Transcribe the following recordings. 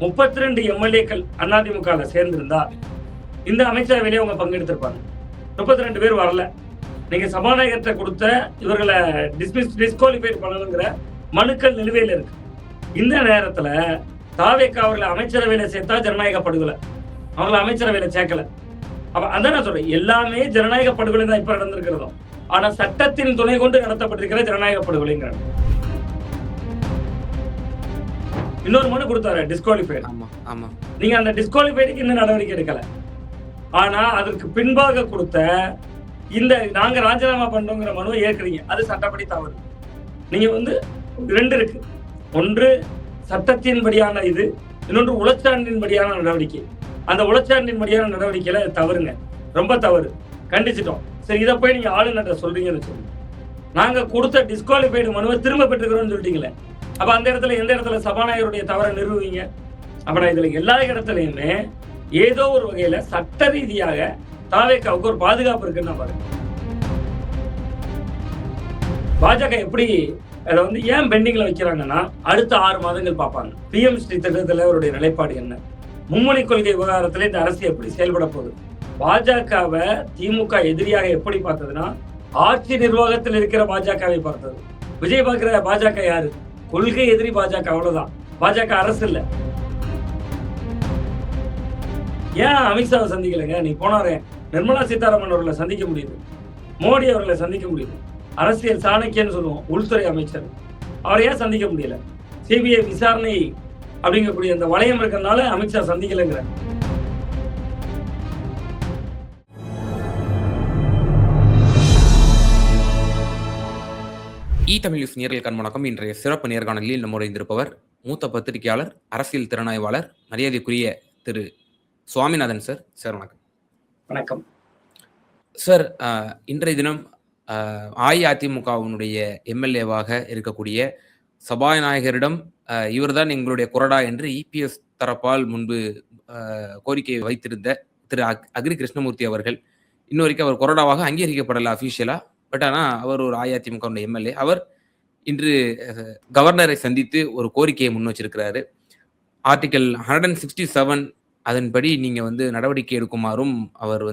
32 எம்எல்ஏக்கள் அதிமுக சேர்ந்திருந்தா இந்த அமைச்சரவையிலே அவங்க பங்கெடுத்திருப்பாங்க. 32 பேர் வரல. நீங்க சபாநாயகர்கிட்ட கொடுத்த இவர்களை டிஸ்குவாலிஃபைட் பண்ணணுங்கிற மனுக்கள் நிலுவையில் இருக்கு. இந்த நேரத்துல தாவேக்கா அவர்களை அமைச்சரவையில சேர்த்தா ஜனநாயக படுகொலை, அவங்களை அமைச்சரவையில சேர்க்கல. அப்ப அதான் நான் சொல்றேன், எல்லாமே ஜனநாயக படுகொலை தான் இப்ப நடந்திருக்கிறதும். ஆனா சட்டத்தின் துணை கொண்டு நடத்தப்பட்டிருக்கிற ஜனநாயக படுகொலைங்கிற இன்னொரு மனு கொடுத்தாரு டிஸ்குவாலிஃபைட். நீங்க அந்த டிஸ்குவாலிஃபைடுக்கு இன்னும் நடவடிக்கை எடுக்கல. ஆனா அதற்கு பின்பாக கொடுத்த இந்த நாங்க ராஜினாமா பண்றோங்கிற மனுவை ஏற்கிறீங்க, அது சட்டப்படி தவறு. நீங்க ரெண்டு இருக்கு, ஒன்று சட்டத்தின்படியான இது, இன்னொன்று உளச்சான்றின்படியான நடவடிக்கை. அந்த உளச்சான்றின்படியான நடவடிக்கையில தவறுங்க, ரொம்ப தவறு, கண்டிச்சிட்டோம். சரி, இதை போய் நீங்க ஆளுநர்கிட்ட சொல்றீங்கன்னு சொல்லுங்க. நாங்க கொடுத்த டிஸ்குவாலிஃபைடு மனுவை திரும்ப பெற்றுக்கிறோம்னு சொல்லிட்டீங்களே, அப்ப அந்த இடத்துல எந்த இடத்துல சபாநாயகருடைய தவறை நிறுவுவீங்க? அப்ப நான் இதுல எல்லா இடத்துலயுமே ஏதோ ஒரு வகையில சட்ட ரீதியாக தாவேக்காவுக்கு ஒரு பாதுகாப்பு இருக்குன்னு நான் பாருங்க. பாஜக எப்படி அதை ஏன் பெண்டிங்ல வைக்கிறாங்கன்னா, அடுத்த 6 மாதங்கள் பார்ப்பாங்க பிஎம் ஸ்ரீ திட்டத்தில் அவருடைய நிலைப்பாடு என்ன, மும்மொழி கொள்கை விவகாரத்துல இந்த அரசு எப்படி செயல்பட போகுது. பாஜகவை திமுக எதிரியாக எப்படி பார்த்ததுன்னா, ஆட்சி நிர்வாகத்தில் இருக்கிற பாஜகவை பார்த்தது. விஜய் பார்க்கிற பாஜக யாரு? கொள்கை எதிரி பாஜக, அவ்வளவுதான். பாஜக அரசு இல்ல. ஏன் அமித்ஷாவை சந்திக்கலைங்க? நீ போனாரே நிர்மலா சீதாராமன் அவர்களை சந்திக்க முடியுது, மோடி அவர்களை சந்திக்க முடியுது, அரசியல் சாணக்கியன்னு சொல்லுவோம் உள்துறை அமைச்சர், அவரை ஏன் சந்திக்க முடியல? சிபிஐ விசாரணை அப்படிங்கக்கூடிய அந்த வளையம் இருக்கிறதுனால அமித்ஷா சந்திக்கலைங்கிற. தமிழ் நியூஸ் நேயர்களுக்கு வணக்கம். இன்றைய சிறப்பு நேர்காணலில் நம்முடைய இருந்திருப்பவர் மூத்த பத்திரிகையாளர், அரசியல் திறனாய்வாளர், மரியாதைக்குரிய திரு சுவாமிநாதன் சார். சார் வணக்கம். வணக்கம் சார். இன்றைய தினம் அஇஅதிமுகவினுடைய எம்எல்ஏவாக இருக்கக்கூடிய சபாநாயகரிடம் இவர்தான் எங்களுடைய கொறடா என்று இபிஎஸ் தரப்பால் முன்பு கோரிக்கையை வைத்திருந்த திரு அக்ரி கிருஷ்ணமூர்த்தி அவர்கள் இன்ன வரைக்கும் அவர் கொறடாவாக அங்கீகரிக்கப்படலை அஃபீஷியலா. பட் ஆனால் அவர் ஒரு அஇஅதிமுக எம்எல்ஏ. அவர் இன்று கவர்னரை சந்தித்து ஒரு கோரிக்கையை முன் வச்சிருக்கிறாரு. ஆர்டிகல் 167 அதன்படி நீங்க நடவடிக்கை எடுக்குமாறும் அவர்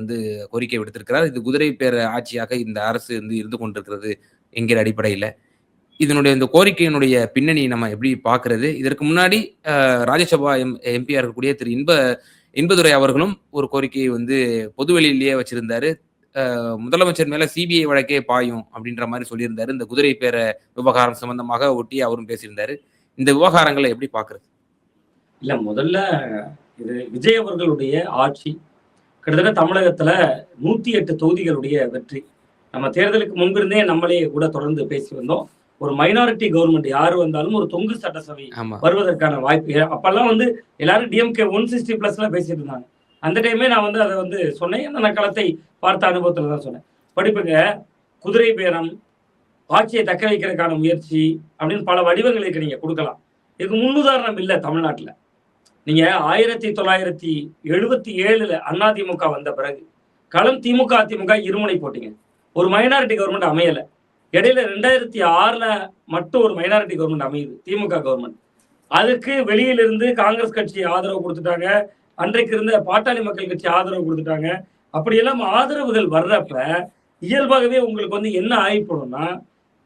கோரிக்கை விடுத்திருக்கிறார். இது குதிரை பேர ஆட்சியாக இந்த அரசு இருந்து கொண்டிருக்கிறது என்கிற அடிப்படையில் இதனுடைய இந்த கோரிக்கையினுடைய பின்னணி நம்ம எப்படி பார்க்கறது? இதற்கு முன்னாடி ராஜ்யசபா எம்பியா இருக்கக்கூடிய திரு இன்பதுரை அவர்களும் ஒரு கோரிக்கையை பொதுவெளியிலேயே வச்சிருந்தாரு. முதலமைச்சர் மேல சிபிஐ வழக்கே பாயும் அப்படின்ற மாதிரி சொல்லியிருந்தாரு. இந்த குதிரை பேர விவகாரம் சம்பந்தமாக ஒட்டி அவரும் பேசியிருந்தாரு. இந்த விவகாரங்களை எப்படி பாக்குறது? இல்ல, முதல்ல இது விஜய் அவர்களுடைய ஆட்சி கிட்டத்தட்ட தமிழகத்துல 108 தொகுதிகளுடைய வெற்றி. நம்ம தேர்தலுக்கு முன்பிருந்தே நம்மளே கூட தொடர்ந்து பேசி வந்தோம். ஒரு மைனாரிட்டி கவர்மெண்ட் யாரு வந்தாலும் ஒரு தொங்கு சட்டசபை வருவதற்கான வாய்ப்பு. அப்பெல்லாம் எல்லாரும் டிஎம்கே 160+ பேசிட்டு இருந்தாங்க. அந்த டைமே நான் அதை சொன்னேன். அந்த களத்தை பார்த்த அனுபவத்துல தான் சொன்னேன். படிப்புங்க, குதிரை பேரம், ஆட்சியை தக்க வைக்கிறதுக்கான முயற்சி அப்படின்னு பல வடிவங்களுக்கு நீங்க கொடுக்கலாம். இதுக்கு முன்னுதாரணம் இல்லை தமிழ்நாட்டுல. நீங்க 1977 அதிமுக வந்த பிறகு களம் திமுக அதிமுக இருமுனை போட்டீங்க. ஒரு மைனாரிட்டி கவர்மெண்ட் அமையல. இடையில 2006 மட்டும் ஒரு மைனாரிட்டி கவர்மெண்ட் அமையுது, திமுக கவர்மெண்ட். அதுக்கு வெளியிலிருந்து காங்கிரஸ் கட்சி ஆதரவு கொடுத்துட்டாங்க, அன்றைக்கு இருந்த பாட்டாளி மக்கள் கட்சி ஆதரவு கொடுத்துட்டாங்க. அப்படியெல்லாம் ஆதரவுகள் வர்றப்ப இயல்பாகவே உங்களுக்கு என்ன ஆகிப்போம்னா,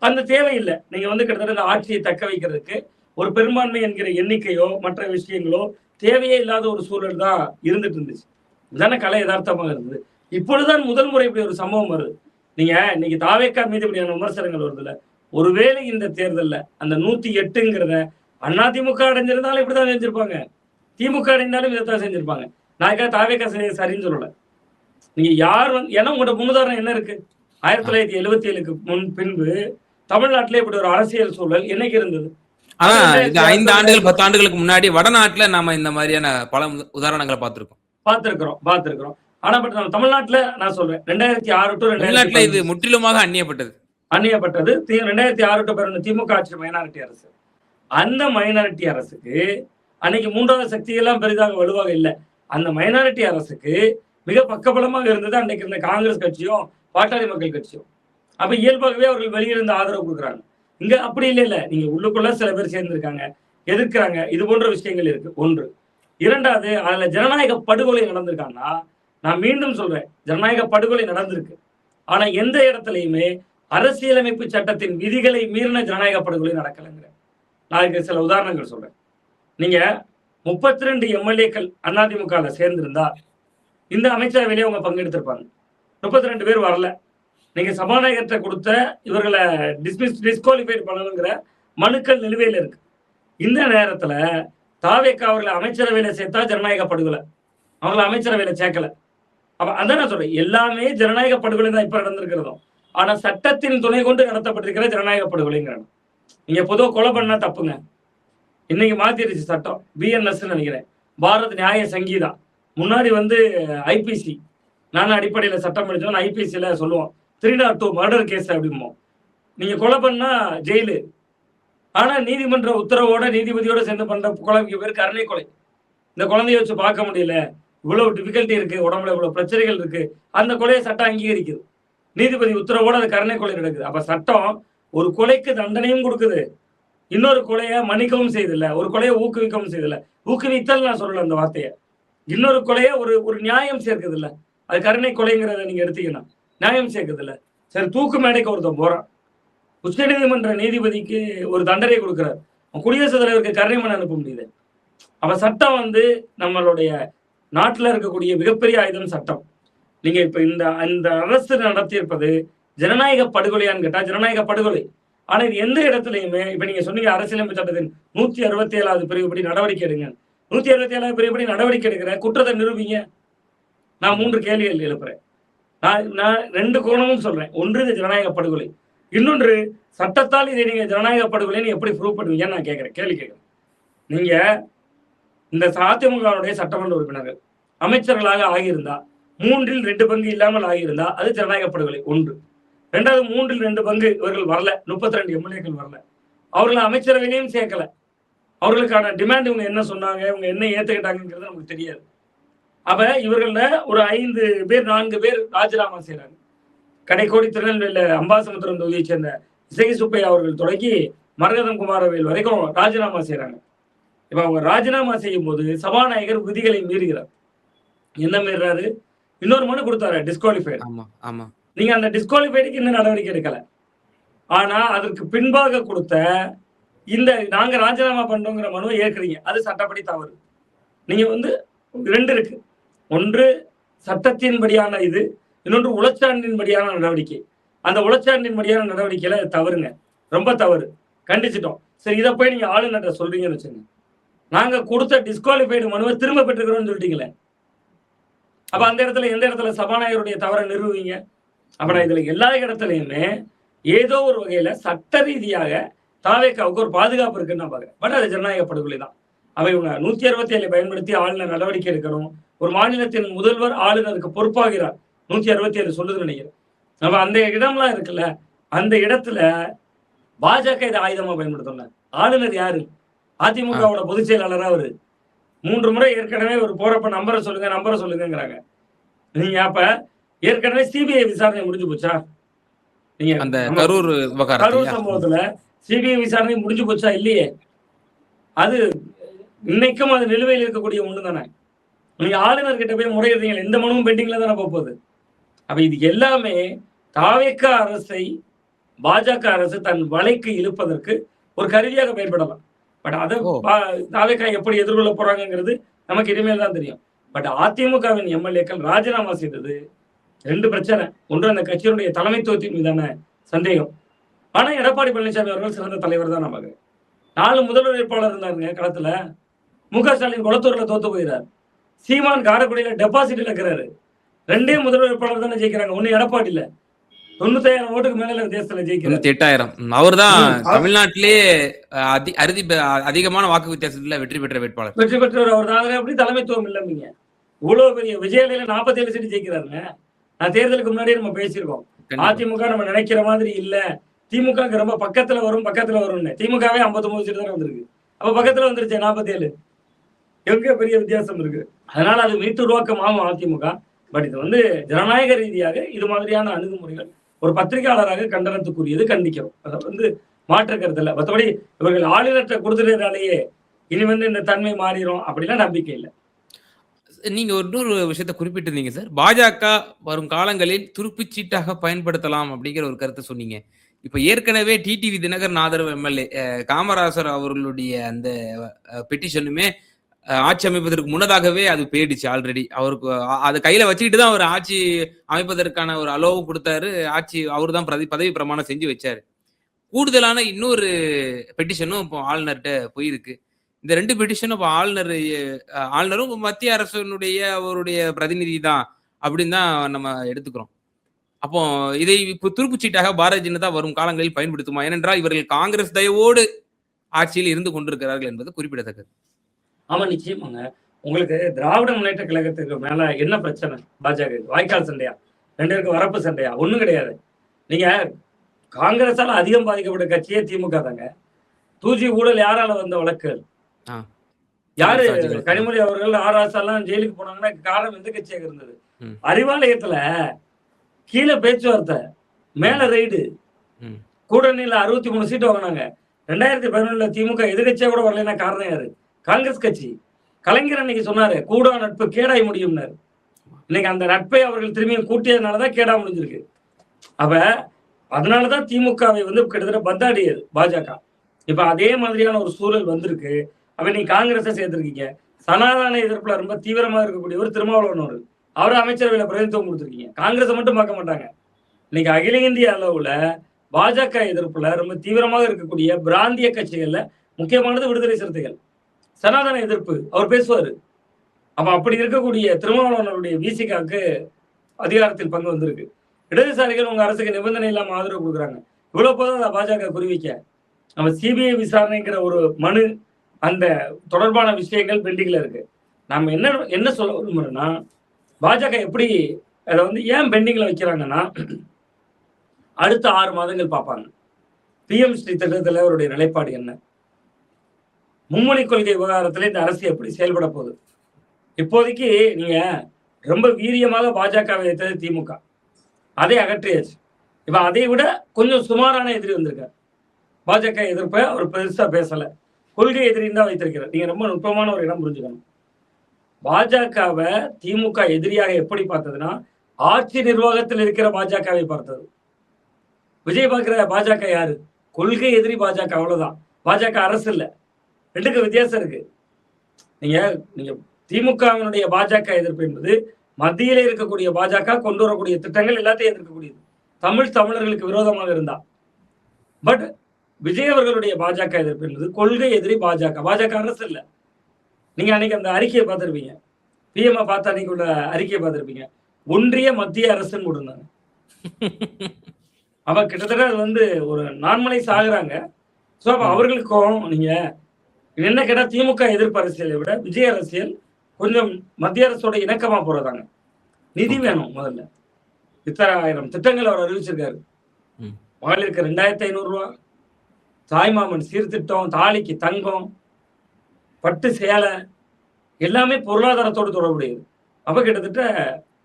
அந்த தேவையில்லை. நீங்க கிட்டத்தட்ட இந்த ஆட்சியை தக்க வைக்கிறதுக்கு ஒரு பெரும்பான்மை என்கிற எண்ணிக்கையோ மற்ற விஷயங்களோ தேவையே இல்லாத ஒரு சூழல் தான் இருந்துட்டு இருந்துச்சு. இதுதானே கலை யதார்த்தமாக இருந்தது. இப்பொழுதுதான் முதல் முறை இப்படி ஒரு சம்பவம் வருது. நீங்க இன்னைக்கு தாவேக்கா மீது இப்படியான விமர்சனங்கள் வருதுல்ல, ஒருவேளை இந்த தேர்தல்ல அந்த 108ங்கிறத அதிமுக அடைஞ்சிருந்தாலும் இப்படிதான் செஞ்சிருப்பாங்க, திமுக அடைந்தாலும் இதைத்தான் செஞ்சிருப்பாங்க. நான் தாவேக்கா சரின்னு சொல்லல. நீங்க யார் ஏன்னா உங்களோட முன்னுதாரணம் என்ன இருக்கு? 1977க்கு பின்பு தமிழ்நாட்டிலே இப்படி ஒரு அரசியல் சூழல் என்னைக்கு இருந்தது? 5 ஆண்டுகள் 10 ஆண்டுகளுக்கு முன்னாடி வடநாட்டுல நாம இந்த மாதிரியான பல உதாரணங்களை பார்த்திருக்கிறோம். ஆனா பட் நம்ம தமிழ்நாட்டுல நான் சொல்றேன் 2006 to 2000 இது முற்றிலுமாக அந்நியப்பட்டது. 2006 டு பிறந்த திமுக ஆட்சி மைனாரிட்டி அரசு. அந்த மைனாரிட்டி அரசுக்கு அன்னைக்கு 3வது சக்தி எல்லாம் பெரிதாக வலுவாக இல்லை. அந்த மைனாரிட்டி அரசுக்கு மிக பக்கபலமாக இருந்தது அன்னைக்கு இருந்த காங்கிரஸ் கட்சியும் பாட்டாளி மக்கள் கட்சியும். அப்ப இயல்பாகவே அவர்கள் வெளியிருந்து ஆதரவு கொடுக்குறாங்க. இங்க அப்படி இல்லை. நீங்க உள்ளுக்குள்ள சில பேர் சேர்ந்திருக்காங்க, எதிர்க்கிறாங்க. இது போன்ற விஷயங்கள் இருக்கு. ஒன்று. இரண்டாவது, அதுல ஜனநாயக படுகொலை நடந்திருக்கான்னா, நான் மீண்டும் சொல்றேன், ஜனநாயக படுகொலை நடந்திருக்கு. ஆனா எந்த இடத்துலயுமே அரசியலமைப்பு சட்டத்தின் விதிகளை மீறின ஜனநாயக படுகொலை நடக்கலைங்கிறேன். நான் இதுக்கு சில உதாரணங்கள் சொல்றேன். நீங்க 32 எம்எல்ஏக்கள் அதிமுகல சேர்ந்திருந்தா இந்த அமைச்சரவையிலே அவங்க பங்கெடுத்திருப்பாங்க. 32 பேர் வரல. நீங்க சபாநாயகர்கிட்ட கொடுத்த இவர்களை டிஸ்குவாலிஃபைட் பண்ணணுங்கிற மனுக்கள் நிலுவையில் இருக்கு. இந்த நேரத்துல தாவேக்கா அவர்களை அமைச்சரவையில சேர்த்தா ஜனநாயக படுகொலை, அவங்களை அமைச்சரவையில சேர்க்கல. அப்ப அதான் நான் சொல்றேன், எல்லாமே ஜனநாயக படுகொலை தான் இப்ப நடந்திருக்கிறதும். ஆனா சட்டத்தின் துணை கொண்டு நடத்தப்பட்டிருக்கிற ஜனநாயக படுகொலைங்கிறாங்க. நீங்க பொதுவாக கொலை பண்ணா தப்புங்க. இன்னைக்கு மாத்திருச்சு சட்டம், பிஎன்எஸ் நினைக்கிறேன், பாரத் நியாய சங்கீதா. முன்னாடி ஐபிசி, நானும் அடிப்படையில் சட்டம் படித்தோம், ஐபிசியில சொல்லுவோம் 302 மர்டர் கேஸ் அப்படிம்போம். நீங்க கொலை பண்ணா ஜெயிலு. ஆனா நீதிமன்ற உத்தரவோட நீதிபதியோட சேர்ந்து பண்ற கொலைக்கு பேர் கருணை கொலை. இந்த குழந்தைய வச்சு பார்க்க முடியல, இவ்வளவு டிஃபிகல்ட்டி இருக்கு, உடம்புல இவ்வளவு பிரச்சனைகள் இருக்கு, அந்த கொலையை சட்டம் அங்கீகரிக்குது. நீதிபதி உத்தரவோட அது கருணை கொலை நடக்குது. அப்ப சட்டம் ஒரு கொலைக்கு தண்டனையும் கொடுக்குது, இன்னொரு கொலையை மன்னிக்கவும் செய்தில்ல, ஒரு கொலையை ஊக்குவிக்கவும் செய்தில்ல. ஊக்குவித்தல் நான் சொல்லல அந்த வார்த்தையை. இன்னொரு கொலையை ஒரு நியாயம் சேர்க்குது இல்ல, அது கருணை கொலைங்கிறத நீங்க எடுத்தீங்கன்னா நியாயம் சேர்க்குது இல்ல. சரி, தூக்கு மேடைக்கு ஒருத்தன் போறான், உச்ச நீதிமன்ற நீதிபதிக்கு ஒரு தண்டனை கொடுக்கிறார், குடியரசுத் தலைவருக்கு கருணை மனு அனுப்ப முடியுது. அப்ப சட்டம் நம்மளுடைய நாட்டில் இருக்கக்கூடிய மிகப்பெரிய ஆயுதம் சட்டம். நீங்க இப்ப இந்த அரசு நடத்தியிருப்பது ஜனநாயக படுகொலையான்னு கேட்டா ஜனநாயக படுகொலை. ஆனா இது எந்த இடத்துலயுமே, இப்ப நீங்க சொன்னீங்க அரசியலமைப்பு சட்டத்தின் 167வது பிரிவுபடி நடவடிக்கை எடுங்க. 167வது பிரிவுபடி நடவடிக்கை எடுக்கிற குற்றத்தை நிரூபிங்க. நான் 3 கேள்விகள் எழுப்புறேன். நான் 2 கோணமும் சொல்றேன். ஒன்று இது ஜனநாயக படுகொலை, இன்னொன்று சட்டத்தால் இதை நீங்க ஜனநாயக படுகொலைன்னு எப்படி ப்ரூவ் பண்ணுவீங்கன்னு நான் கேள்வி கேட்கிறேன். நீங்க இந்த அதிமுகவுடைய சட்டமன்ற உறுப்பினர்கள் அமைச்சர்களாக ஆகியிருந்தா 3இல் 2 பங்கு இல்லாமல் ஆகியிருந்தா அது ஜனநாயக படுகொலை ஒன்று. 2வது, 3இல் 2 பங்கு இவர்கள் வரல, 32 எம்எல்ஏக்கள் வரல, அவர்களை அமைச்சரவையிலையும் சேர்க்கல. அவர்களுக்கான டிமாண்ட் இவங்க என்ன சொன்னாங்க, இவங்க என்ன ஏத்துக்கிட்டாங்கிறது நமக்கு தெரியாது. அப்ப இவர்கள ஒரு 5 பேர் 4 பேர் ராஜினாமா செய்யறாங்க. கடைக்கோடி திருநெல்வேலியில அம்பாசமுத்திரம் தொகுதியை சேர்ந்த இசை சுப்பையா அவர்கள் தொடங்கி மரகதம் குமாரவேல் வரைக்கும் ராஜினாமா செய்யறாங்க. இப்ப அவங்க ராஜினாமா செய்யும் போது சபாநாயகர் விதிகளை மீறுகிறார். என்ன மீறாரு? இன்னொரு மனு கொடுத்தாரு, டிஸ்குவாலிஃபைடு. நீங்க அந்த டிஸ்குவாலிஃபைடுக்கு இன்னும் நடவடிக்கை எடுக்கல. ஆனா அதற்கு பின்பாக கொடுத்த இந்த நாங்க ராஜினாமா பண்றோங்கிற மனுவை ஏற்கிறீங்க, அது சட்டப்படி தவறு. நீங்க 2 இருக்கு. ஒன்று சட்டத்தின்படியான இது, இன்னொன்று உளச்சான்றின்படியான நடவடிக்கை. அந்த உளச்சான்றின்படியான நடவடிக்கையில தவறுங்க, ரொம்ப தவறு, கண்டிச்சிட்டோம். சரி, இதை போய் நீங்க ஆளுநர்கிட்ட சொல்றீங்கன்னு வச்சுங்க, நாங்க கொடுத்த டிஸ்குவாலிஃபைடு மனுவை திரும்ப பெற்றுக்கிறோம்னு சொல்லிட்டீங்களே. அப்ப அந்த இடத்துல எந்த இடத்துல சபாநாயகருடைய தவறை நிறுவுவீங்க? அப்ப நான் இதுல எல்லா இடத்துலயுமே ஏதோ ஒரு வகையில சட்ட ரீதியாக தாவேக்காவுக்கு ஒரு பாதுகாப்பு இருக்குன்னு நான் பாக்குறேன். பட் அது ஜனநாயக படுகொலை தான். அவை 167 பயன்படுத்தி ஆளுநர் நடவடிக்கை எடுக்கணும். ஒரு மாநிலத்தின் முதல்வர் ஆளுநருக்கு பொறுப்பாகிறார், 167 சொல்லுதுன்னு நினைக்கிறேன். அப்ப அந்த இடம்லாம் இருக்குல்ல, அந்த இடத்துல பாஜக இதை ஆயுதமா பயன்படுத்தணும். ஆளுநர் யாரு? அதிமுகவோட பொதுச் செயலாளரா அவரு 3 முறை ஏற்கனவே ஒரு போறப்ப நம்பரை சொல்லுங்கிறாங்க. நீங்க அப்ப ஏற்கனவே சிபிஐ விசாரணை முடிஞ்சு போச்சா? நீங்க அந்த கரூர் சம்பவத்துல சிபிஐ விசாரணை முடிஞ்சு போச்சா? இல்லையே. அது இன்னைக்கும் அது நிலுவையில் இருக்கக்கூடிய ஒண்ணு தானே. நீங்க ஆளுநர் கிட்ட போய் முறையிடுறீங்க, எந்த மனுவும் பெண்டிங்ல தானே போகுது. அப்ப இது எல்லாமே தாவேக்கா அரசை பாஜக அரசு தன் வலைக்கு இழுப்பதற்கு ஒரு கருவியாக பயன்படலாம். பட் அதை தாவேக்கா எப்படி எதிர்கொள்ள போறாங்கிறது நமக்கு இனிமேல் தான் தெரியும். பட் அதிமுகவின் எம்எல்ஏக்கள் ராஜினாமா செய்தது 2 பிரச்சனை. ஒன்று அந்த கட்சியினுடைய தலைமைத்துவத்தின் மீதான சந்தேகம். ஆனா எடப்பாடி பழனிசாமி அவர்கள் சிறந்த தலைவர் தான். நமக்கு 4 முதல்வர் வேட்பாளர் இருந்தாருங்க களத்துல. முக ஸ்டாலின் குளத்தூர்ல தோத்து போயிறாரு, சீமான் காரைக்குடியில டெபாசிட் இழக்கிறாரு. 2 முதல்வர் வேட்பாளர் தானே ஜெயிக்கிறாங்க. ஒண்ணு எடப்பாடியில 95,000 ஓட்டுக்கு மேல தேசத்துல ஜெயிக்கிறார். 98,000 அவர் தான் தமிழ்நாட்டிலே அதிகமான வாக்கு வித்தியாசத்துல வெற்றி பெற்றவர் அவர் தான். அப்படி தலைமைத்துவம் இல்லைங்க. இவ்வளவு பெரிய விஜயாலயில 47 சீட்டு ஜெயிக்கிறாருங்க. நான் தேர்தலுக்கு முன்னாடியே நம்ம பேசியிருக்கோம், அதிமுக நம்ம நினைக்கிற மாதிரி இல்ல, திமுக ரொம்ப பக்கத்துல வரும்னு. திமுகவே 59 சீட்டு தானே வந்திருக்கு. அப்ப பக்கத்துல வந்துருச்சு 47. எங்க பெரிய வித்தியாசம் இருக்கு. அதனால அது மீட்டு உருவாக்கம் ஆகும் அதிமுக. பட் இது ஜனநாயக ரீதியாக இது மாதிரியான அணுகுமுறைகள் ஒரு பத்திரிகையாளராக கண்டனத்துக்குரியது, கண்டிக்கிறோம். அதை மாற்று கருத்து இல்லை. மற்றபடி இவர்கள் ஆளுநர்கிட்ட கொடுத்துட்டாலேயே இனி வந்து இந்த தன்மை மாறிடும் அப்படிலாம் நம்பிக்கை இல்லை. நீங்க இன்னொரு விஷயத்த குறிப்பிட்டிருந்தீங்க சார். பாஜக வரும் காலங்களில் துருப்புச்சீட்டாக பயன்படுத்தலாம் அப்படிங்கிற ஒரு கருத்த சொன்னீங்க. இப்ப ஏற்கனவே டிடிவி தினகரன் ஆதரவு எம்எல்ஏ காமராசர் அவர்களுடைய அந்த பெட்டிஷனுமே ஆட்சி அமைப்பதற்கு முன்னதாகவே அது போயிடுச்சு ஆல்ரெடி. அவருக்கு அதை கையில வச்சுக்கிட்டு தான் அவர் ஆட்சி அமைப்பதற்கான ஒரு அலோவு கொடுத்தாரு. ஆட்சி அவர் தான் பதவி பிரமாணம் செஞ்சு வச்சாரு. கூடுதலான இன்னொரு பெட்டிஷனும் இப்போ ஆளுநர்கிட்ட போயிருக்கு. இந்த 2 பெட்டிஷனும் இப்போ ஆளுநரும் மத்திய அரசினுடைய அவருடைய பிரதிநிதி தான் அப்படின்னு தான் நம்ம எடுத்துக்கிறோம். அப்போ இதை இப்போ துருப்புச்சீட்டாக பாரதிய ஜனதா வரும் காலங்களில் பயன்படுத்துமா? ஏனென்றால் இவர்கள் காங்கிரஸ் தயவோடு ஆட்சியில் இருந்து கொண்டிருக்கிறார்கள் என்பது குறிப்பிடத்தக்கது. ஆமா, நிச்சயமாங்க. உங்களுக்கு திராவிட முன்னேற்ற கழகத்துக்கு மேல என்ன பிரச்சனை? பாஜக வாய்க்கால் சண்டையா? 2 பேருக்கு வரப்பு சண்டையா? ஒண்ணும் கிடையாது. நீங்க காங்கிரஸால அதிகம் பாதிக்கப்பட்ட கட்சியே திமுக தாங்க. 2G ஊழல் யாரால வந்த வழக்குகள்? யாரு? கனிமொழி அவர்கள், ஆராசாலாம் ஜெயிலுக்கு போனாங்கன்னா காரணம் எந்த கட்சியாக இருந்தது? அறிவாலயத்துல கீழே பேச்சுவார்த்தை, மேல ரைடு, கூட்டணியில 63 சீட்டு வாங்கினாங்க. 2011 திமுக எதிர்கட்சியா கூட வரலன்னா காரணம் யாரு? காங்கிரஸ் கட்சி. கலைஞர் அன்னைக்கு சொன்னாரு, கூடா நட்பு கேடாய் முடியும்னாரு. இன்னைக்கு அந்த நட்பை அவர்கள் திரும்பியும் கூட்டியதுனாலதான் கேடா முடிஞ்சிருக்கு. அப்ப அதனாலதான் திமுகவை வந்து கிட்டத்தட்ட பந்தாடியது பாஜக. இப்ப அதே மாதிரியான ஒரு சூழல் வந்திருக்கு. அப்ப நீங்க காங்கிரஸை சேர்த்திருக்கீங்க. சனாதன எதிர்ப்புல ரொம்ப தீவிரமா இருக்கக்கூடியவர் திருமாவளவன் அவர்கள், அவரை அமைச்சரவையில பிரதிநிதித்துவம் கொடுத்திருக்கீங்க. காங்கிரஸை மட்டும் பார்க்க மாட்டாங்க. இன்னைக்கு அகில இந்திய அளவுல பாஜக எதிர்ப்புல ரொம்ப தீவிரமாக இருக்கக்கூடிய பிராந்திய கட்சிகள்ல முக்கியமானது விடுதலை சிறுத்தைகள். சனாதன எதிர்ப்பு அவர் பேசுவாரு. அப்ப அப்படி இருக்கக்கூடிய திருமாவளவனுடைய விசிகாக்கு அதிகாரத்தில் பங்கு வந்திருக்கு. இடதுசாரிகள் உங்க அரசுக்கு நிபந்தனை இல்லாம ஆதரவு கொடுக்குறாங்க. இவ்வளவு போதும் பாஜக குறிவிக்க. நம்ம சிபிஐ விசாரணைங்கிற ஒரு மனு, அந்த தொடர்பான விஷயங்கள் பெண்டிங்ல இருக்கு. நம்ம என்ன சொல்ல விரும்புறோம்னா, பாஜக எப்படி அதை வந்து ஏன் பெண்டிங்ல வைக்கிறாங்கன்னா, அடுத்த 6 மாதங்கள் பார்ப்பாங்க. PM ஸ்ரீ திட்டத்தில் அவருடைய நிலைப்பாடு என்ன, மும்மொழி கொள்கை விவகாரத்தில் இந்த அரசு எப்படி செயல்பட போகுது. இப்போதைக்கு நீங்க ரொம்ப வீரியமாக பாஜகவை எதிர்த்தது திமுக, அதை அகற்றியாச்சு. இப்ப அதை விட கொஞ்சம் சுமாரான எதிரி வந்திருக்காரு. பாஜக எதிர்ப்ப அவர் பெருசா பேசல, கொள்கை எதிரின்னு தான் வைத்திருக்கிறார். நீங்க ரொம்ப நுட்பமான ஒரு இடம் புரிஞ்சுக்கணும். பாஜகவை திமுக எதிரியாக எப்படி பார்த்ததுன்னா, ஆட்சி நிர்வாகத்தில் இருக்கிற பாஜகவை பார்த்தது. விஜய் பார்க்கிற பாஜக யாரு? கொள்கை எதிரி பாஜக, அவ்வளவுதான். பாஜக அரசு இல்ல. 2க்கு வித்தியாசம் இருக்கு. நீங்க திமுகவினுடைய பாஜக எதிர்ப்பு என்பது மத்தியில இருக்கக்கூடிய பாஜக கொண்டு வரக்கூடிய திட்டங்கள் எல்லாத்தையும் எதிர்க்கக்கூடியது, தமிழர்களுக்கு விரோதமாக இருந்தா. பட் விஜய் அவர்களுடைய பாஜக எதிர்ப்பு என்பது கொள்கை எதிரி பாஜக, பாஜக அரசு இல்ல. நீங்க அன்னைக்கு அந்த அறிக்கையை பார்த்திருப்பீங்க, PM பார்த்து அன்னைக்கு உள்ள அறிக்கையை பார்த்திருப்பீங்க. ஒன்றிய மத்திய அரசுன்னு கொடுத்தாங்க. அவ கிட்டத்தட்ட அது வந்து ஒரு நார்மலைஸ் ஆகுறாங்க. சோ அப்ப அவர்களுக்கும் நீங்க என்ன கேட்டா, திமுக எதிர்ப்பு அரசியலை விட விஜய் அரசியல் கொஞ்சம் மத்திய அரசோட இணக்கமா போறதாங்க. நிதி வேணும் முதல்ல. இத்தனை 1000 திட்டங்கள் அவர் அறிவிச்சிருக்காரு. மகளிருக்கு 2500 ரூபாய், தாய்மாமன் சீர்திட்டம், தாலிக்கு தங்கம், பட்டு சேலை, எல்லாமே பொருளாதாரத்தோடு தொடர்புடையது. அப்ப கிட்டத்தட்ட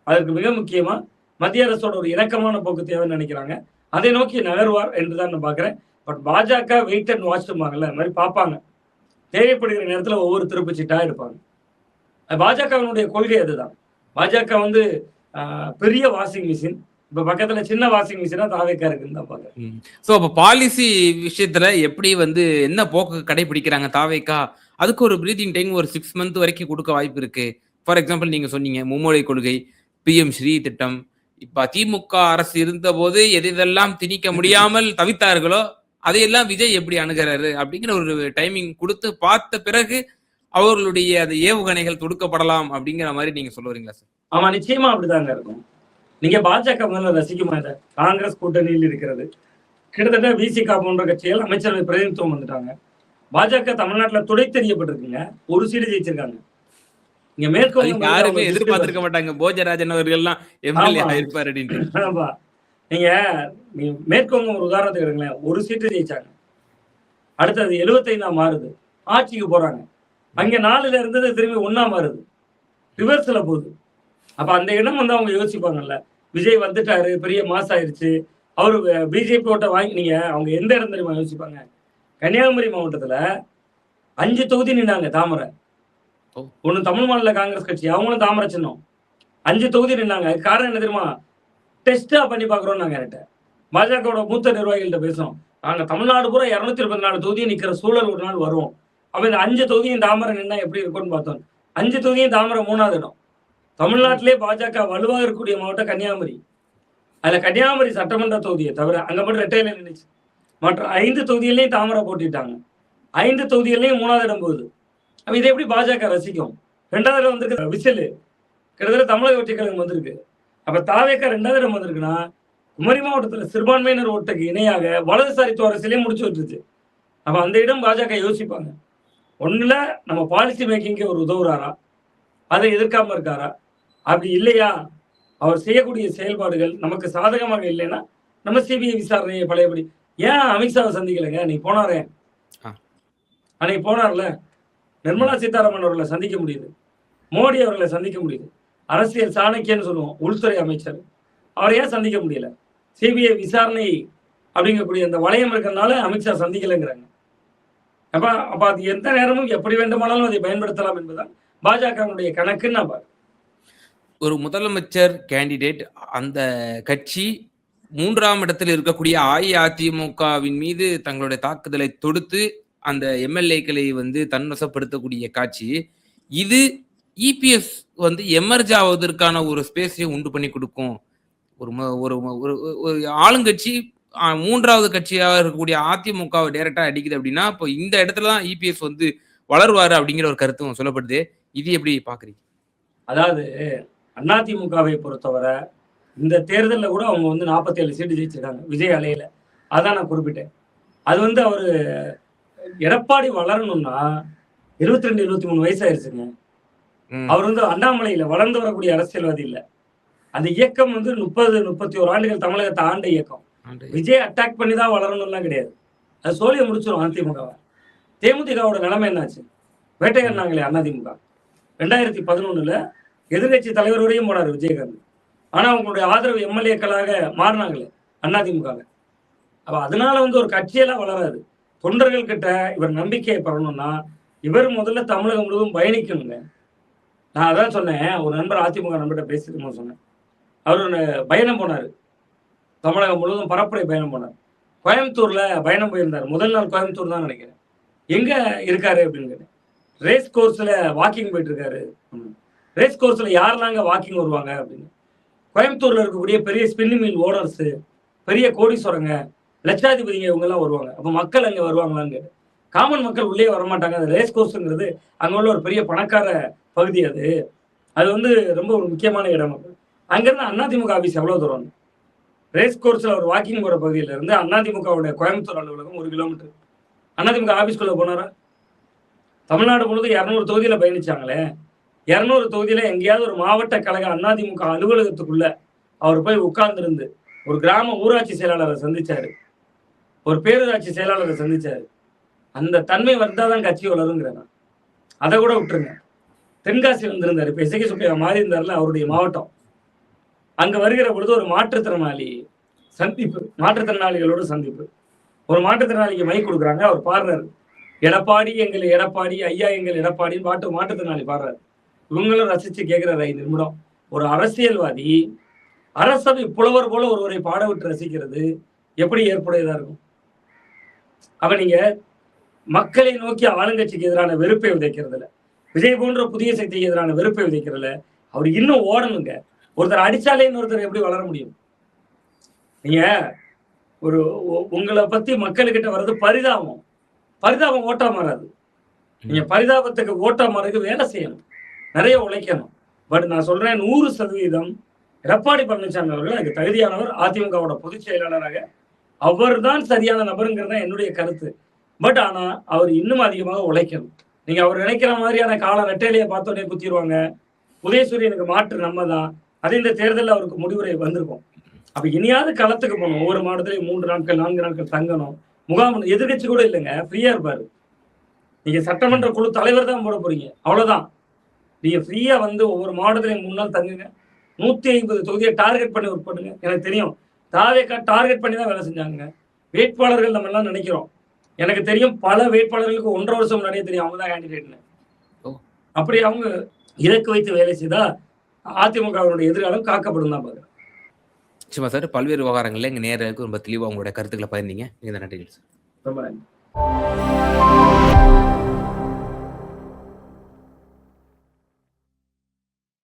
அதற்கு மிக முக்கியமா மத்திய அரசோட ஒரு இணக்கமான போக்கு தேவைன்னு நினைக்கிறாங்க. அதை நோக்கி நகர்வார் என்றுதான் நான் பாக்குறேன். பட் பாஜக வெயிட் அண்ட் வாட்ச்பாங்கல்ல, அந்த மாதிரி பார்ப்பாங்க. தேவைப்படுகிற நேரத்துல ஒவ்வொரு திருப்புச்சீட்டா எடுப்பாங்க. பாஜகவினுடைய கொள்கை அதுதான். பாஜக வந்து பெரிய வாஷிங் மிஷின், இப்ப பக்கத்துல சின்ன வாஷிங் மிஷினா தாவேக்கா இருக்குன்னு தான் பாக்குறேன். சோ அப்ப பாலிசி விஷயத்துல எப்படி வந்து என்ன போக்கு கடைபிடிக்கிறாங்க தாவேக்கா? அதுக்கு ஒரு பிரீதிங் டைம் ஒரு 6 மந்த் வரைக்கும் கொடுக்க வாய்ப்பு இருக்கு. ஃபார் எக்ஸாம்பிள் நீங்க சொன்னீங்க மும்மொழி கொள்கை, PM ஸ்ரீ திட்டம். இப்ப திமுக அரசு இருந்த போது எதெல்லாம் திணிக்க முடியாமல் தவித்தார்களோ அதையெல்லாம் விஜய் எப்படி அணுகிறாரு அப்படிங்கிற ஒரு டைமிங் கொடுத்து பார்த்த பிறகு அவர்களுடைய அது ஏவுகணைகள் தொடுக்கப்படலாம் அப்படிங்கிற மாதிரி நீங்க சொல்ல வரீங்களா சார்? ஆமா, நிச்சயமா அப்படிதாங்க இருக்கும். நீங்க பாஜக முதல்ல ரசிக்குமா? இதை காங்கிரஸ் கூட்டணியில் இருக்கிறது. கிட்டத்தட்ட விசிகா போன்ற கட்சிகள் அமைச்சரவை பிரதிநிதித்துவம் வந்துட்டாங்க. பாஜக தமிழ்நாட்டுல துடை தெரியப்பட்டிருக்குங்க, ஒரு சீடு ஜெயிச்சிருக்காங்க. நீங்க மேற்கு யாருமே எதிர்பார்த்திருக்க மாட்டாங்க போஜராஜன் அவர்கள் எல்லாம் எம்எல்ஏ ஆயிருப்பாரு அப்படின்னு. நீங்க மேற்குவங்கம் ஒரு உதாரணத்துக்கு எடுங்களேன், ஒரு சீட்டு ஜெயிச்சாங்க. அடுத்தது 75 மாறுது, ஆட்சிக்கு போறாங்க. அங்க 4ல இருந்தது திரும்பி 1 மாறுது, ரிவர்ஸ்ல போகுது. அப்ப அந்த இடம் வந்து அவங்க யோசிப்பாங்கல்ல, விஜய் வந்துட்டாரு, பெரிய மாஸ் ஆயிருச்சு, அவரு பிஜேபி ஓட்ட வாங்கி. நீங்க அவங்க எந்த இடம் தெரியுமா யோசிப்பாங்க? கன்னியாகுமரி மாவட்டத்துல 5 தொகுதி நின்னாங்க தாமரை. ஓ. ஒண்ணு தமிழ் மாநில காங்கிரஸ் கட்சி, அவங்களும் தாமரை சின்னம். 5 தொகுதி நின்னாங்க. அதுக்கு காரணம் என்ன தெரியுமா? டெஸ்டா பண்ணி பார்க்குறோம் நாங்க என்கிட்ட. பாஜகவோட மூத்த நிர்வாகிகள்ட்ட பேசுறோம். நாங்க தமிழ்நாடு பூரா 224 தொகுதியும் நிக்கிற சூழல் ஒரு நாள் வரும். அப்ப இந்த 5 தொகுதியும் தாமரை நின்னா எப்படி இருக்கும்னு பார்த்தோம். 5 தொகுதியும் தாமரை 3வது இடம். தமிழ்நாட்டிலே பாஜக வலுவாக இருக்கக்கூடிய மாவட்டம் கன்னியாகுமரி. அதுல கன்னியாகுமரி சட்டமன்ற தொகுதியை தவிர அங்க மட்டும் ரெட்டையில நின்றுச்சு. மற்ற 5 தொகுதிகளையும் தாமரை போட்டிட்டாங்க. 5 தொகுதிகளையும் 3வது இடம் போகுது. அப்ப இதை எப்படி பாஜக ரசிக்கும்? 2வது இடம் வந்திருக்கு விசில். கிட்டத்தட்ட தமிழக வெற்றி கழகம் வந்திருக்கு. அப்ப தாவேக்கா 2வது இடம் வந்திருக்குன்னா குமரி மாவட்டத்தில் சிறுபான்மையினர் ஓட்டுக்கு இணையாக வலதுசாரித்துவ அரசியலே முடிச்சு விட்டுருச்சு. அப்ப அந்த இடம் பாஜக யோசிப்பாங்க. ஒண்ணுல நம்ம பாலிசி மேக்கிங்க்கு ஒரு உதவுறாரா, அதை எதிர்க்காம இருக்காரா? அப்படி இல்லையா, அவர் செய்யக்கூடிய செயல்பாடுகள் நமக்கு சாதகமாக இல்லைன்னா நம்ம சிபிஐ விசாரணையை பழையபடி. ஏன் அமித்ஷாவை சந்திக்கலைங்க? நீ போனாரே, அன்னைக்கு போனார்ல, நிர்மலா சீதாராமன் அவர்களை சந்திக்க முடியுது, மோடி அவர்களை சந்திக்க முடியுது, அரசியல் சாணக்கியன்னு சொல்லுவோம் உள்துறை அமைச்சர், அவரை ஏன் சந்திக்க முடியல? சிபிஐ விசாரணை அப்படிங்கக்கூடிய அந்த வளையம் இருக்கிறதுனால அமித்ஷா சந்திக்கலைங்கிறாங்க. அப்ப அது எந்த நேரமும் எப்படி வேண்டுமானாலும் அதை பயன்படுத்தலாம் என்பதுதான் பாஜகவுடைய கணக்குன்னு நான் பாரு. ஒரு முதலமைச்சர் கேண்டிடேட் அந்த கட்சி 3ஆம் இடத்தில் இருக்கக்கூடிய அஇஅதிமுகவின் மீது தங்களுடைய தாக்குதலை தொடுத்து அந்த எம்எல்ஏக்களை தன்வசப்படுத்தக்கூடிய காட்சி இது. இபிஎஸ் எமர்ஜ் ஆவதற்கான ஒரு ஸ்பேஸை உண்டு பண்ணி கொடுக்கும். ஒரு ஆளுங்கட்சி 3வது கட்சியாக இருக்கக்கூடிய அதிமுகவை டைரக்டா அடிக்குது அப்படின்னா இப்போ இந்த இடத்துல தான் இபிஎஸ் வளருவாரு அப்படிங்கிற ஒரு கருத்தும் சொல்லப்படுது. இது எப்படி பாக்குறீங்க? அதாவது அதிமுகவை பொறுத்தவரை இந்த தேர்தலில் கூட அவங்க 47 சீட்டு ஜெயிச்சிருக்காங்க விஜய் அலையில. அதான் நான் குறிப்பிட்டேன். அது அவரு எடப்பாடி வளரணும்னா 22, 23 வயசு ஆயிருச்சுங்க. அவர் அண்ணாமலையில வளர்ந்து வரக்கூடிய அரசியல்வாதி இல்ல. அந்த இயக்கம் 30, 31 ஆண்டுகள் தமிழகத்தை ஆண்ட இயக்கம். விஜய் அட்டாக் பண்ணி தான் வளரணும்லாம் கிடையாது. அது சோழியை முடிச்சிடும் அதிமுகவை. தேமுதிகவோட நிலைமை என்னாச்சு? வேட்டையாடினாங்களே அதிமுக. 2011 எதிர்கட்சி தலைவர் வரையும் போனார் விஜயகாந்த். ஆனா அவங்களுடைய ஆதரவு எம்எல்ஏக்களாக மாறினாங்களே அதிமுக. அப்ப அதனால ஒரு கட்சியெல்லாம் வளராது. தொண்டர்கள் கிட்ட இவர் நம்பிக்கையை பெறணும்னா இவர் முதல்ல தமிழகம் முழுவதும் பயணிக்கணுங்க. நான் அதான் சொன்னேன். ஒரு நண்பர் அதிமுக நண்பர்கிட்ட பேசிட்டு சொன்னேன். அவர் பயணம் போனாரு, தமிழகம் முழுவதும் பரப்புரை பயணம் போனார். கோயம்புத்தூர்ல பயணம் போயிருந்தார். முதல் நாள் கோயம்புத்தூர் தான் நினைக்கிறேன். எங்க இருக்காரு அப்படின்னு கேட்டேன். ரேஸ் கோர்ஸ்ல வாக்கிங் போயிட்டு இருக்காரு. ரேஸ் கோர்ஸ்ல யாரெல்லாம் வாக்கிங் வருவாங்க அப்படின்னு. கோயம்புத்தூர்ல இருக்கக்கூடிய பெரிய ஸ்பின்னிங் மில் ஓனர்ஸ், பெரிய கோடீஸ்வரங்க, லட்சாதிபதிங்க இவங்க எல்லாம் வருவாங்க. அப்ப மக்கள் அங்க வருவாங்களான்னு கேட்டேன். காமன் மக்கள் உள்ளே வரமாட்டாங்க. அது ரேஸ் கோர்ஸ்ங்கிறது அங்க உள்ள ஒரு பெரிய பணக்கார பகுதி. அது ரொம்ப ஒரு முக்கியமான இடம். அங்கிருந்து அதிமுக ஆபீஸ் எவ்வளவு தூரம்? ரேஸ் கோர்ஸ்ல ஒரு வாக்கிங் போற பகுதியில இருந்து அதிமுகவுடைய கோயம்புத்தூர் அலுவலகம் 1 கிலோமீட்டர். அதிமுக ஆபீஸ்குள்ள போனாரா? தமிழ்நாடு முழுவதும் 200 தொகுதியில பயணிச்சாங்களே. 200 தொகுதியில எங்கேயாவது ஒரு மாவட்ட கழக அதிமுக அலுவலகத்துக்குள்ள அவர் போய் உட்கார்ந்து ஒரு கிராம ஊராட்சி செயலாளரை சந்திச்சாரு, ஒரு பேரூராட்சி செயலாளரை சந்திச்சாரு. அந்த தன்மை வந்தாதான் கட்சி வளருங்கிறேன். அதை கூட விட்டுருங்க. தென்காசி வந்திருந்தாரு. இப்ப இசைக்கு சுப்பையா மாறி இருந்தாருல, அவருடைய மாவட்டம். அங்க வருகிற பொழுது ஒரு மாற்றுத்திறனாளி சந்திப்பு, மாற்றுத்திறனாளிகளோட சந்திப்பு. ஒரு மாற்றுத்திறனாளிக்கு மைக் கொடுக்குறாங்க. அவர் பாடுறாரு, எடப்பாடி எங்கள் எடப்பாடி, ஐயா எங்கள் எடப்பாடின்னு மாற்றுத்திறனாளி பாடுறாரு. இவங்களும் ரசிச்சு கேட்கிறாரு 5 நிமிடம். ஒரு அரசியல்வாதி அரசவை புலவர் போல ஒருவரை பாட விட்டு ரசிக்கிறது எப்படி ஏற்புடையதா இருக்கும்? அப்ப நீங்க மக்களை நோக்கி ஆளுங்கட்சிக்கு எதிரான வெறுப்பை விதைக்கிறதுல, விஜய் போன்ற புதிய சக்திக்கு எதிரான வெறுப்பை விதைக்கிறதுல அவர் இன்னும் ஓடணுங்க. ஒருத்தர் அடிச்சாலே இன்னொருத்தர் எப்படி வளர முடியும்? நீங்க உங்களை பத்தி மக்கள்கிட்ட வர்றது பரிதாபம். பரிதாபம் ஓட்டா மாறாது. நீங்க பரிதாபத்துக்கு ஓட்டா மாறதுக்கு வேலை செய்யணும், நிறைய உழைக்கணும். பட் நான் சொல்றேன் 100% எடப்பாடி பழனிசாமி அவர்கள் அதுக்கு தகுதியானவர். அதிமுகவோட பொதுச் செயலாளராக அவர் தான் சரியான நபருங்கிறத என்னுடைய கருத்து. பட் ஆனா அவர் இன்னும் அதிகமாக உழைக்கணும். நீங்க அவர் நினைக்கிற மாதிரியான கால ரெட்டையிலேயே பார்த்தோன்னே குத்திடுவாங்க. உதயசூரியனுக்கு மாற்று நம்ம தான். அது இந்த தேர்தலில் அவருக்கு முடிவுரை வந்திருக்கும். அப்ப இனியாவது களத்துக்கு போகணும். ஒவ்வொரு மாவட்டத்திலையும் 3 நாட்கள் 4 நாட்கள் தங்கணும். முகாம் எதிர்கட்சி கூட இல்லைங்க, ஃப்ரீயா இருப்பாரு. நீங்க சட்டமன்ற குழு தலைவர் தான் போட போறீங்க, அவ்வளவுதான். நீங்க ஃப்ரீயா ஒவ்வொரு மாவட்டத்திலையும் 3 நாள் தங்குங்க. 150 தொகுதியை டார்கெட் பண்ணி ஒர்க் பண்ணுங்க. எனக்கு தெரியும் தாவேக்கா டார்கெட் பண்ணி தான் வேலை செஞ்சாங்க. வேட்பாளர்கள் நம்ம எல்லாம் நினைக்கிறோம் எனக்கு தெரியும் பல வேட்பாளர்களுக்கு 1.5 வருஷம் முன்னாடியே தெரியும் அவங்க தான் கேண்டிடேட்னு. ஓ. அப்படி அவங்க இலக்கு வைத்து வேலை செய்தா அதிமுகவினுடைய எதிர்காலம் காக்கப்படும் தான் பாக்குறேன். நிச்சயமா சார். பல்வேறு விவகாரங்கள்ல எங்க நேயர்களுக்கு ரொம்ப தெளிவா உங்களுடைய கருத்துக்களை பகிர்ந்தீங்க. மிகுந்த நன்றிகள் சார். ரொம்ப நன்றி.